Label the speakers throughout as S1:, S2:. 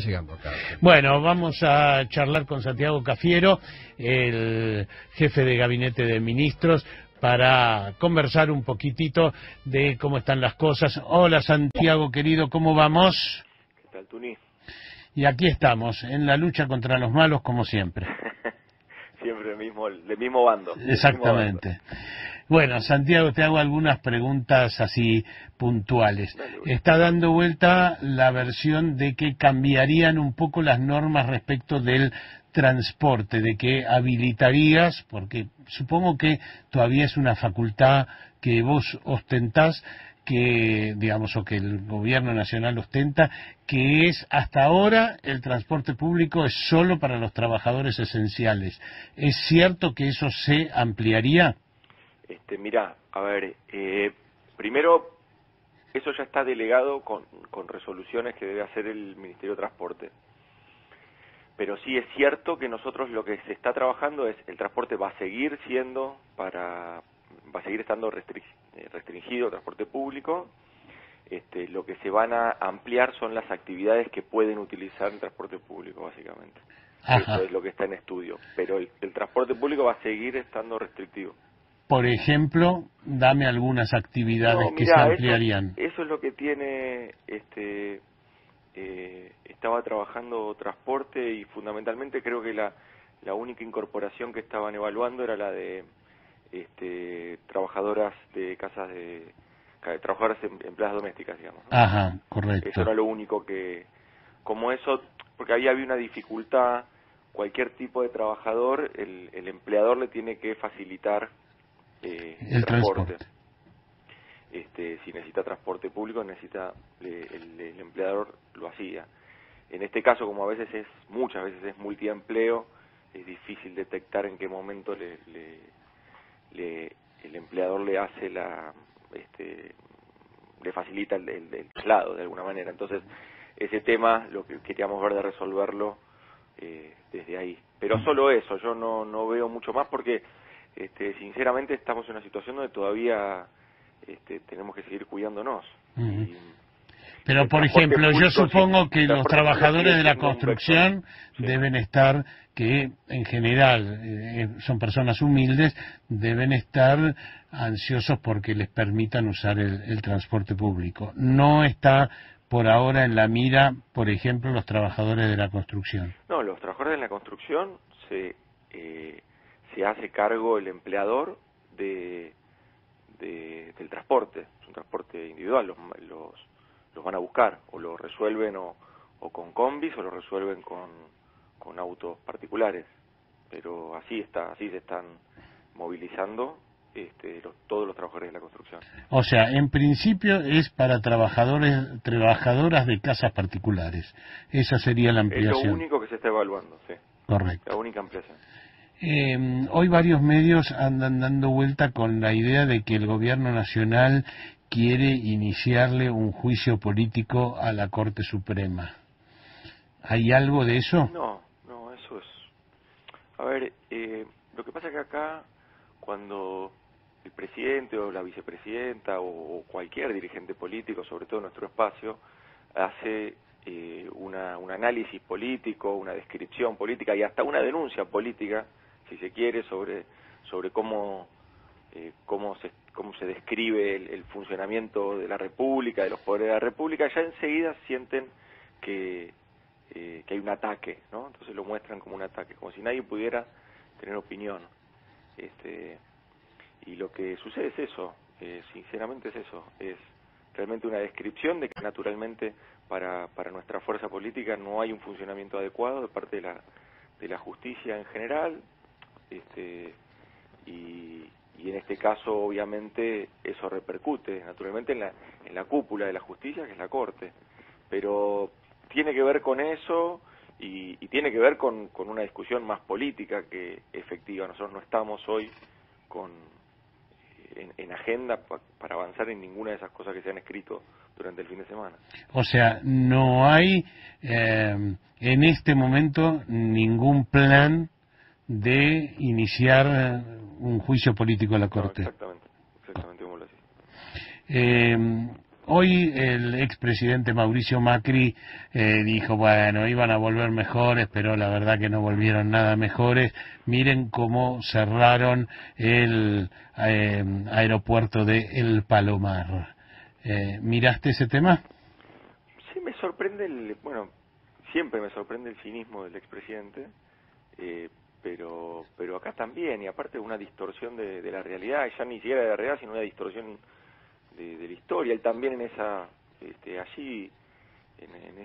S1: llegando acá.
S2: Bueno, vamos a charlar con Santiago Cafiero, el jefe de gabinete de ministros, para conversar un poquitito de cómo están las cosas. Hola Santiago, querido, ¿cómo vamos?
S3: ¿Qué tal, Tuni?
S2: Y aquí estamos, en la lucha contra los malos, como siempre.
S3: Siempre del mismo bando.
S2: Exactamente. Bueno, Santiago, te hago algunas preguntas así puntuales. Está dando vuelta la versión de que cambiarían un poco las normas respecto del transporte, de que habilitarías, porque supongo que todavía es una facultad que vos ostentás, que digamos, o que el gobierno nacional ostenta, que es hasta ahora el transporte público es solo para los trabajadores esenciales. ¿Es cierto que eso se ampliaría?
S3: Mirá, a ver, primero, eso ya está delegado con resoluciones que debe hacer el Ministerio de Transporte. Pero sí es cierto que nosotros lo que se está trabajando es, el transporte va a seguir estando restringido, el transporte público. Lo que se van a ampliar son las actividades que pueden utilizar el transporte público, básicamente.
S2: Ajá.
S3: Eso es lo que está en estudio. Pero el transporte público va a seguir estando restrictivo.
S2: Por ejemplo, dame algunas actividades que se ampliarían.
S3: Eso es lo que tiene, estaba trabajando transporte, y fundamentalmente creo que la única incorporación que estaban evaluando era la de trabajadoras de casas trabajadoras empleadas domésticas, digamos, ¿no?
S2: Ajá, correcto.
S3: Eso era lo único que, como eso, porque había una dificultad, cualquier tipo de trabajador, el empleador le tiene que facilitar el transporte. Si necesita transporte público, el empleador lo hacía. En este caso, como muchas veces es multiempleo, es difícil detectar en qué momento el empleador le hace le facilita el traslado de alguna manera. Entonces, ese tema lo que queríamos ver de resolverlo desde ahí. Pero solo eso, yo no veo mucho más porque sinceramente estamos en una situación donde todavía tenemos que seguir cuidándonos.
S2: Pero, por ejemplo, yo supongo que los trabajadores de la construcción deben estar, que en general son personas humildes, deben estar ansiosos porque les permitan usar el transporte público. No está por ahora en la mira, por ejemplo, los trabajadores de la construcción.
S3: No, los trabajadores de la construcción se hace cargo el empleador del transporte. Es un transporte individual, los van a buscar, o lo resuelven o con combis, o lo resuelven con autos particulares. Pero así se están movilizando todos los trabajadores de la construcción.
S2: O sea, en principio es para trabajadoras de casas particulares. Esa sería la ampliación.
S3: Es lo único que se está evaluando, sí.
S2: Correcto.
S3: La única ampliación.
S2: Hoy varios medios andan dando vuelta con la idea de que el gobierno nacional quiere iniciarle un juicio político a la Corte Suprema. ¿Hay algo de eso?
S3: No, eso es... A ver, lo que pasa es que acá, cuando el presidente o la vicepresidenta o cualquier dirigente político, sobre todo en nuestro espacio, hace un análisis político, una descripción política y hasta una denuncia política, si se quiere, sobre cómo se describe el funcionamiento de la República, de los poderes de la República, ya enseguida sienten que hay un ataque, ¿no? Entonces lo muestran como un ataque, como si nadie pudiera tener opinión. Y lo que sucede es eso, sinceramente es eso, es realmente una descripción de que naturalmente para nuestra fuerza política no hay un funcionamiento adecuado de parte de la justicia en general, y en este caso obviamente eso repercute naturalmente en la cúpula de la justicia, que es la Corte, pero tiene que ver con eso y tiene que ver con una discusión más política que efectiva. Nosotros no estamos hoy en agenda para avanzar en ninguna de esas cosas que se han escrito durante el fin de semana.
S2: O sea, no hay en este momento ningún plan de iniciar un juicio político en la Corte.
S3: No, exactamente como lo decís.
S2: Hoy el expresidente Mauricio Macri dijo, bueno, iban a volver mejores, pero la verdad que no volvieron nada mejores. Miren cómo cerraron el aeropuerto de El Palomar. ¿Miraste ese tema?
S3: Sí, me sorprende bueno, siempre me sorprende el cinismo del expresidente, pero acá también, y aparte una distorsión de la realidad, ya ni siquiera de la realidad, sino una distorsión de la historia. Él también en esa, allí, en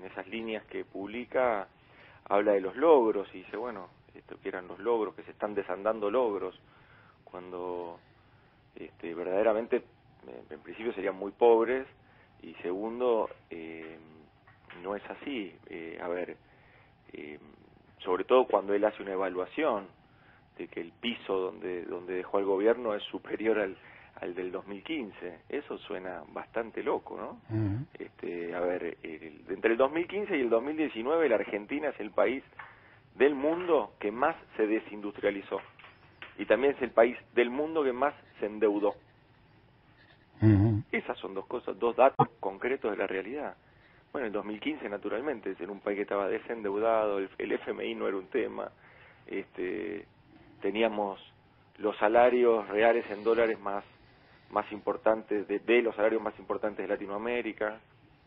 S3: esas líneas que publica, habla de los logros y dice, bueno, esto que eran los logros, que se están desandando logros, cuando verdaderamente, en principio serían muy pobres, y segundo, no es así. Sobre todo cuando él hace una evaluación de que el piso donde dejó el gobierno es superior al del 2015, eso suena bastante loco, ¿no?
S2: Uh-huh.
S3: Entre el 2015 y el 2019 la Argentina es el país del mundo que más se desindustrializó y también es el país del mundo que más se endeudó.
S2: Uh-huh.
S3: Esas son dos datos concretos de la realidad. Bueno, en 2015 naturalmente, en un país que estaba desendeudado, el FMI no era un tema, teníamos los salarios reales en dólares más importantes, de los salarios más importantes de Latinoamérica.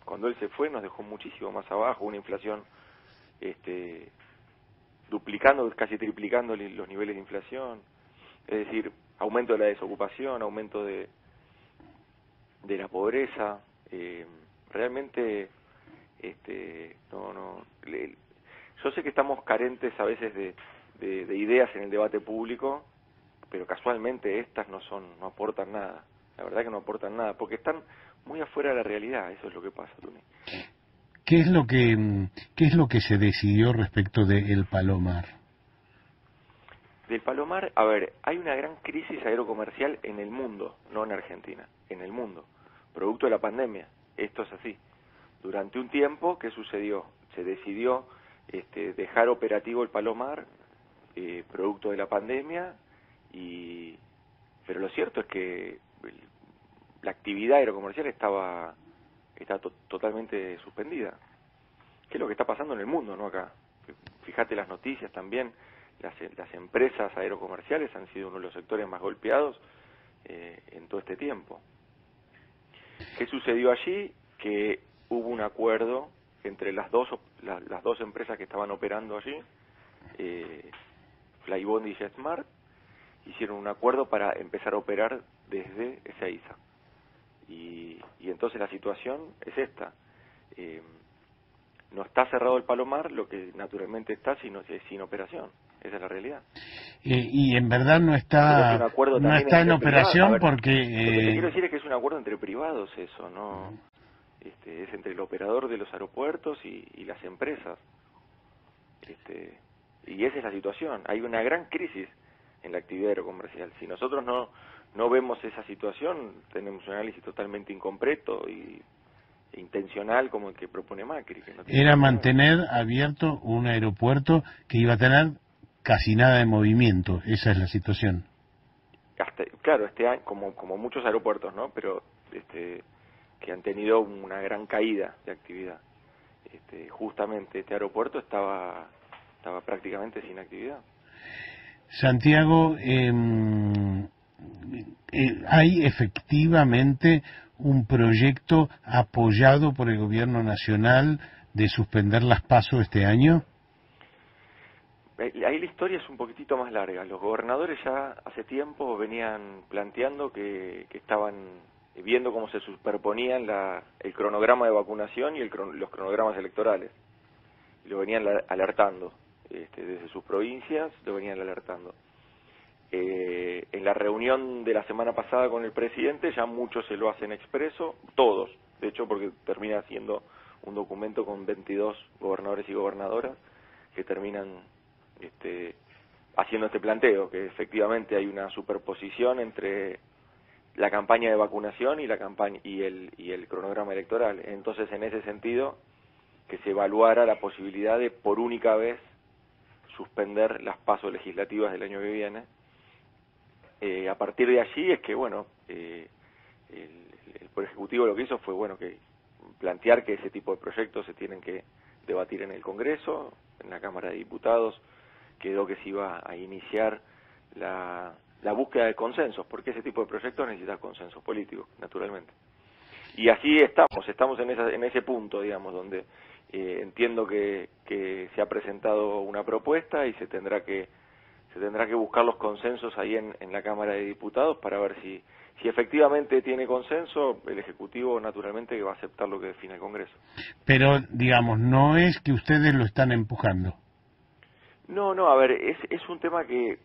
S3: Cuando él se fue nos dejó muchísimo más abajo, una inflación duplicando, casi triplicando los niveles de inflación, es decir, aumento de la desocupación, aumento de la pobreza. Realmente yo sé que estamos carentes a veces de ideas en el debate público, pero casualmente estas no aportan nada. La verdad que no aportan nada, porque están muy afuera de la realidad. Eso es lo que pasa, Tuni.
S2: ¿Qué es lo que se decidió respecto de El Palomar?
S3: Del Palomar, hay una gran crisis aerocomercial en el mundo, no en Argentina, en el mundo, producto de la pandemia. Esto es así. Durante un tiempo, ¿qué sucedió? Se decidió dejar operativo el Palomar, producto de la pandemia, pero lo cierto es que la actividad aerocomercial está totalmente suspendida. ¿Qué es lo que está pasando en el mundo, no acá? Fíjate las noticias también, las empresas aerocomerciales han sido uno de los sectores más golpeados en todo este tiempo. ¿Qué sucedió allí? Que hubo un acuerdo entre las dos empresas que estaban operando allí, Flybondi y JetSmart, hicieron un acuerdo para empezar a operar desde Ezeiza. Y entonces la situación es esta. No está cerrado el Palomar, lo que naturalmente está sin operación. Esa es la realidad.
S2: Y en verdad no está en operación porque...
S3: Lo que te quiero decir es que es un acuerdo entre privados eso, ¿no? Es entre el operador de los aeropuertos y las empresas. Y esa es la situación. Hay una gran crisis en la actividad aerocomercial. Si nosotros no vemos esa situación, tenemos un análisis totalmente incompleto e intencional como el que propone Macri. Que no
S2: era mantener abierto un aeropuerto que iba a tener casi nada de movimiento. Esa es la situación.
S3: Claro, este año, como muchos aeropuertos, ¿no? Pero que han tenido una gran caída de actividad. Justamente este aeropuerto estaba prácticamente sin actividad.
S2: Santiago, ¿hay efectivamente un proyecto apoyado por el gobierno nacional de suspender las PASO este año?
S3: Ahí la historia es un poquitito más larga. Los gobernadores ya hace tiempo venían planteando que estaban viendo cómo se superponían el cronograma de vacunación y los cronogramas electorales. Y lo venían alertando. Desde sus provincias lo venían alertando. En la reunión de la semana pasada con el presidente ya muchos se lo hacen expreso, todos, de hecho, porque termina siendo un documento con 22 gobernadores y gobernadoras que terminan haciendo este planteo, que efectivamente hay una superposición entre la campaña de vacunación y la campaña y el cronograma electoral. Entonces, en ese sentido, que se evaluara la posibilidad de por única vez suspender las PASO legislativas del año que viene. A partir de allí es que, bueno, el Poder Ejecutivo lo que hizo fue, bueno, que plantear que ese tipo de proyectos se tienen que debatir en el Congreso, en la Cámara de Diputados, quedó que se iba a iniciar la búsqueda de consensos, porque ese tipo de proyectos necesita consensos políticos, naturalmente. Y así estamos en ese punto, digamos, donde entiendo que se ha presentado una propuesta y se tendrá que buscar los consensos ahí en la Cámara de Diputados para ver si efectivamente tiene consenso. El Ejecutivo naturalmente que va a aceptar lo que define el Congreso.
S2: Pero, digamos, no es que ustedes lo están empujando.
S3: No, a ver, es un tema que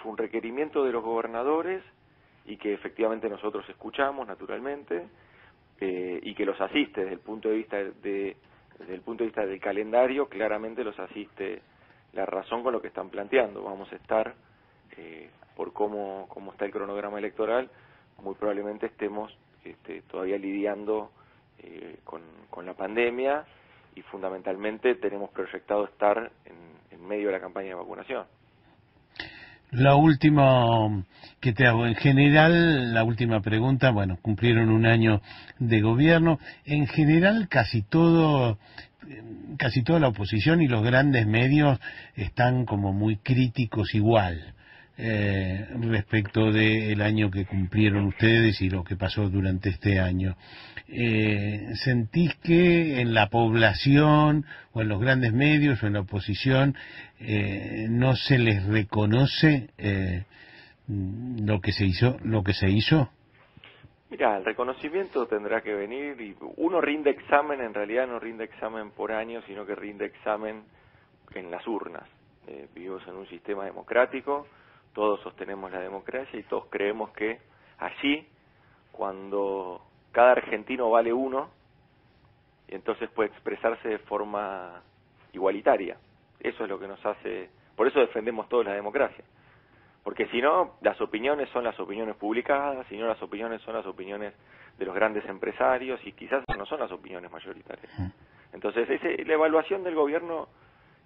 S3: fue un requerimiento de los gobernadores y que efectivamente nosotros escuchamos naturalmente, y que los asiste desde el punto de vista del calendario. Claramente los asiste la razón con lo que están planteando. Vamos a estar, por cómo está el cronograma electoral, muy probablemente estemos todavía lidiando con la pandemia, y fundamentalmente tenemos proyectado estar en medio de la campaña de vacunación.
S2: La última que te hago, en general, la última pregunta, bueno, cumplieron un año de gobierno, en general casi toda la oposición y los grandes medios están como muy críticos igual respecto del año que cumplieron ustedes y lo que pasó durante este año. ¿Sentís que en la población o en los grandes medios o en la oposición no se les reconoce lo que se hizo?
S3: Mira, el reconocimiento tendrá que venir, y uno rinde examen, en realidad no rinde examen por año, sino que rinde examen en las urnas. Vivimos en un sistema democrático, todos sostenemos la democracia y todos creemos que allí, cuando cada argentino vale uno, y entonces puede expresarse de forma igualitaria. Eso es lo que nos hace, por eso defendemos todos la democracia. Porque si no, las opiniones son las opiniones publicadas, si no, las opiniones son las opiniones de los grandes empresarios, y quizás no son las opiniones mayoritarias. Entonces, la evaluación del gobierno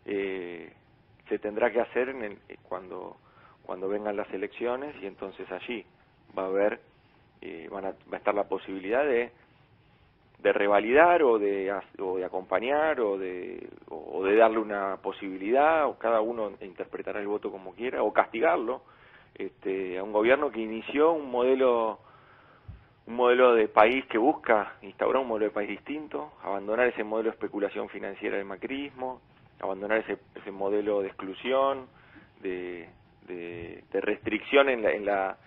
S3: se tendrá que hacer cuando vengan las elecciones, y entonces allí va a haber, va a estar la posibilidad de revalidar o de acompañar o de darle una posibilidad, o cada uno interpretará el voto como quiera, o castigarlo a un gobierno que inició un modelo de país que busca instaurar un modelo de país distinto, abandonar ese modelo de especulación financiera del macrismo, abandonar ese modelo de exclusión, de restricción en la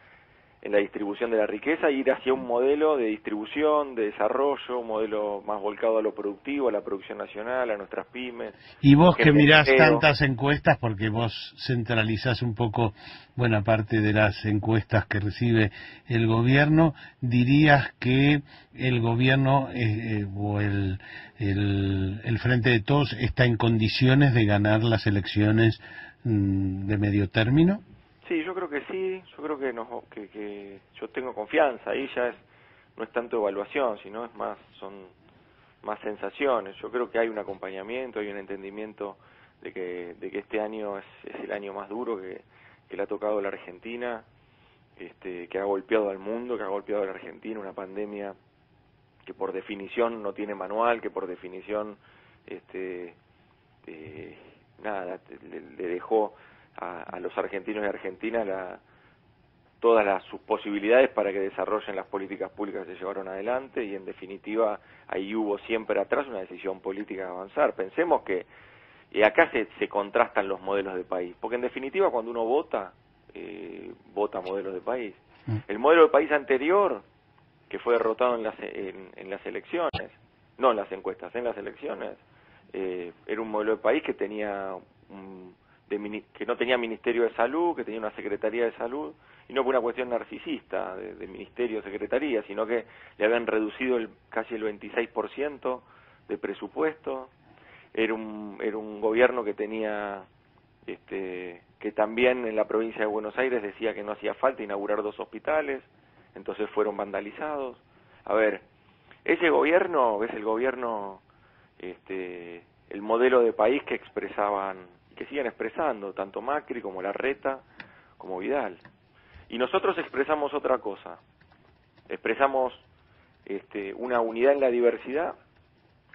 S3: distribución de la riqueza, e ir hacia un modelo de distribución, de desarrollo, un modelo más volcado a lo productivo, a la producción nacional, a nuestras pymes.
S2: Y vos que mirás tantas encuestas, porque vos centralizás un poco buena parte de las encuestas que recibe el gobierno, dirías que el gobierno o el Frente de Todos está en condiciones de ganar las elecciones de medio término?
S3: Sí, yo creo que sí, yo creo que yo tengo confianza, ahí ya no es tanto evaluación, sino son más sensaciones. Yo creo que hay un acompañamiento, hay un entendimiento de que este año es el año más duro que le ha tocado a la Argentina, que ha golpeado al mundo, que ha golpeado a la Argentina, una pandemia que por definición no tiene manual, que por definición le dejó a los argentinos y argentinas todas sus posibilidades para que desarrollen las políticas públicas que se llevaron adelante, y en definitiva ahí hubo siempre atrás una decisión política de avanzar. Pensemos que acá se contrastan los modelos de país, porque en definitiva cuando uno vota modelos de país. El modelo de país anterior, que fue derrotado en las elecciones, no en las encuestas, en las elecciones, era un modelo de país que no tenía Ministerio de Salud, que tenía una Secretaría de Salud, y no por una cuestión narcisista de Ministerio o Secretaría, sino que le habían reducido casi el 26% de presupuesto. Era un gobierno que tenía, que también en la provincia de Buenos Aires decía que no hacía falta inaugurar 2 hospitales, entonces fueron vandalizados. A ver, ese gobierno es el gobierno, el modelo de país que expresaban, que siguen expresando, tanto Macri como Larreta, como Vidal. Y nosotros expresamos otra cosa. Expresamos una unidad en la diversidad,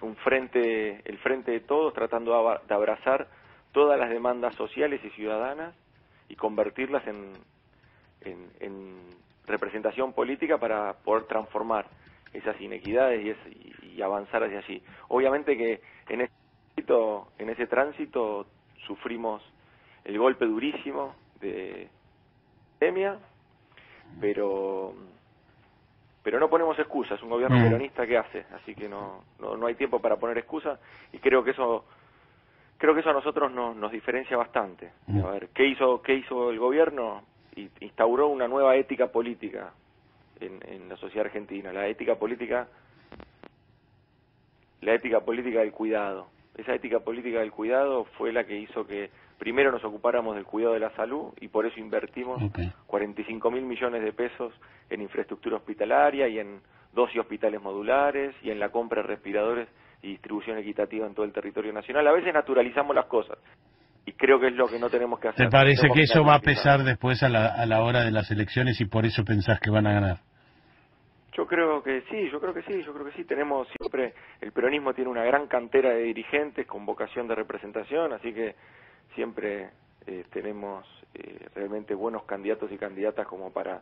S3: el frente de todos, tratando de abrazar todas las demandas sociales y ciudadanas y convertirlas en representación política para poder transformar esas inequidades y avanzar hacia allí. Obviamente que en ese tránsito sufrimos el golpe durísimo de pandemia, pero no ponemos excusas. Es un gobierno peronista que hace, así que no hay tiempo para poner excusas, y creo que eso a nosotros nos diferencia bastante. A ver, ¿qué hizo el gobierno? Instauró una nueva ética política en la sociedad argentina, la ética política del cuidado. Esa ética política del cuidado fue la que hizo que primero nos ocupáramos del cuidado de la salud, y por eso invertimos 45.000 millones de pesos en infraestructura hospitalaria y en 12 hospitales modulares y en la compra de respiradores y distribución equitativa en todo el territorio nacional. A veces naturalizamos las cosas, y creo que es lo que no tenemos que hacer.
S2: ¿Te parece que eso va a pesar después a la hora de las elecciones, y por eso pensás que van a ganar?
S3: Yo creo que sí. Tenemos siempre, el peronismo tiene una gran cantera de dirigentes con vocación de representación, así que siempre tenemos realmente buenos candidatos y candidatas como para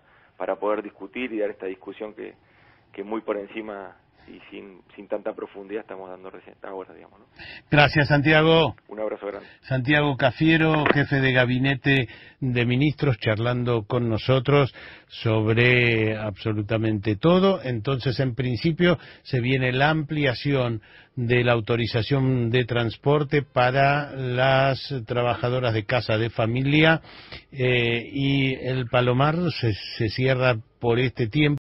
S3: poder discutir y dar esta discusión que muy por encima y sin tanta profundidad estamos dando ahora, digamos, ¿no?
S2: Gracias, Santiago.
S3: Un abrazo grande.
S2: Santiago Cafiero, jefe de gabinete de ministros, charlando con nosotros sobre absolutamente todo. Entonces, en principio, se viene la ampliación de la autorización de transporte para las trabajadoras de casa de familia, y el Palomar se cierra por este tiempo.